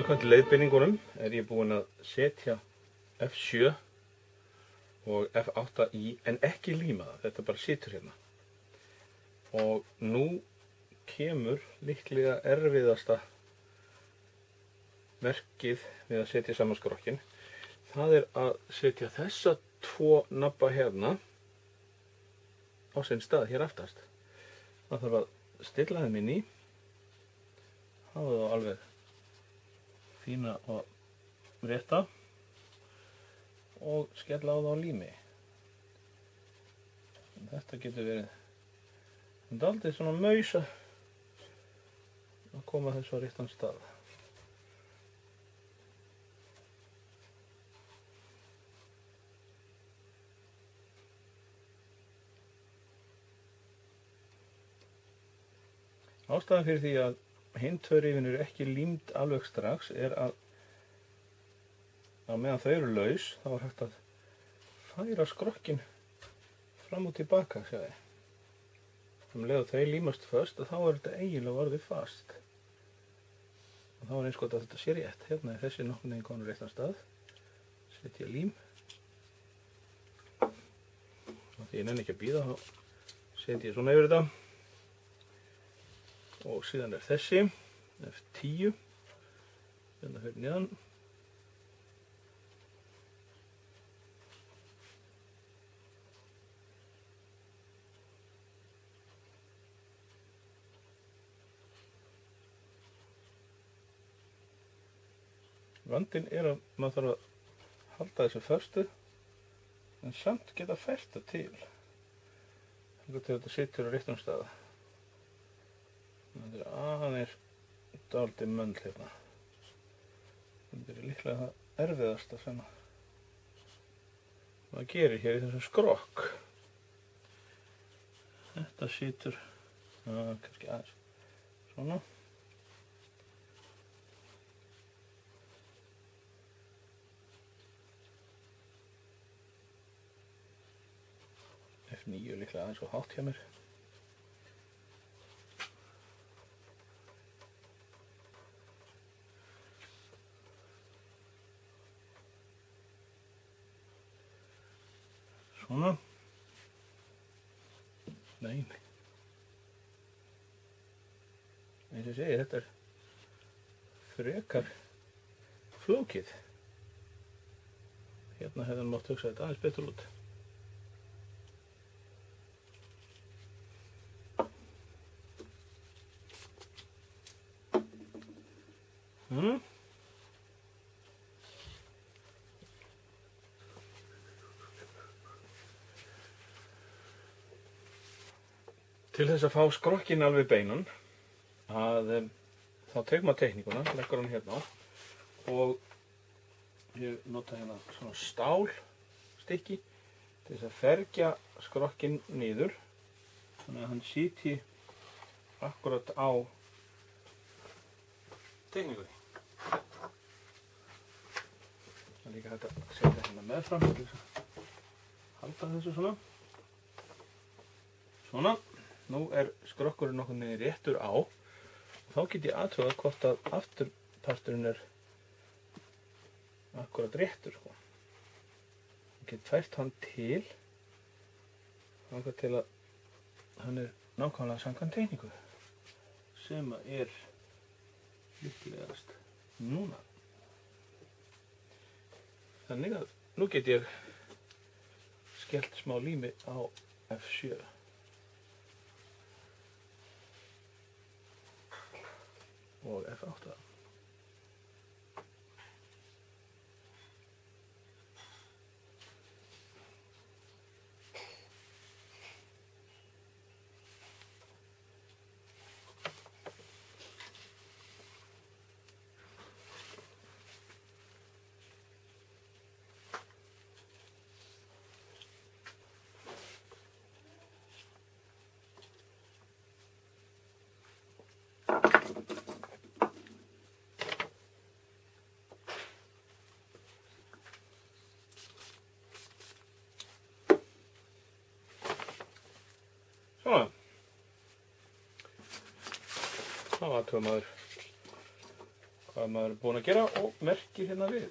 Samkvæmt leiðbeiningunum ég búinn að setja F7 og F8 í, en ekki líma það, þetta bara situr hérna. Og nú kemur líklega erfiðasta verkið við að setja saman skrokkin. Það að setja þessa tvo nabba hérna á sinn stað hér aftast. Það þarf að stilla þeim inn í, hafa þá alveg fína og rétta og skella á þá lími. Þetta getur verið dálítið svona maus að koma þessu á réttan stað. Ástæðan fyrir því að hinn tvö rifin eru ekki límd alveg strax að meðan þau eru laus þá hægt að færa skrokkin fram og tilbaka, sjáðu. Leið þau límast föst og þá þetta eiginlega orðið fast. Og þá eins gott að þetta sé rétt. Hérna þessi nokkurn veginn kominn á réttan stað. Setja lím. Og því ég nenni ekki að bíða þá setja ég svona yfir þetta. Og síðan þessi, F10, hérna fyrir neðan. Vandinn að maður þarf að halda þessu föstu, en samt geta fært það til. Þannig til þetta situr á réttum stað. Þetta aðeins dálítið möll hérna. Þetta líklega það erfiðasta sem maður gerir hér í þessum skrokk. Þetta situr kannski aðeins svona. F9 líklega aðeins og hátt hjá mér. Svona. Nei. Eins og ég segi, þetta frekar flókið. Hérna hefði hann mátt hugsa þetta aðeins betur út. Til þess að fá skrokkin alveg beinan þá tekur maður teikninguna, leggur hann hérna á og ég nota hérna svona stálstykki til þess að fergja skrokkin niður þannig að hann sitji akkurat á teikningunni. Það er líka hægt að setja hérna meðfram til þess að halda þessu svona. Svona. Nú skrokkurinn nokkurn veginn réttur á og þá get ég athugað hvort að afturparturinn akkurat réttur. Ég get fært hann til þangað til að hann nákvæmlega samkvæmt teikningu sem líklegast núna. Þannig að nú get ég skellt smá lími á F7. Og F8. Svona. Þá athugum maður hvað maður er búinn að gera og merkir hérna við.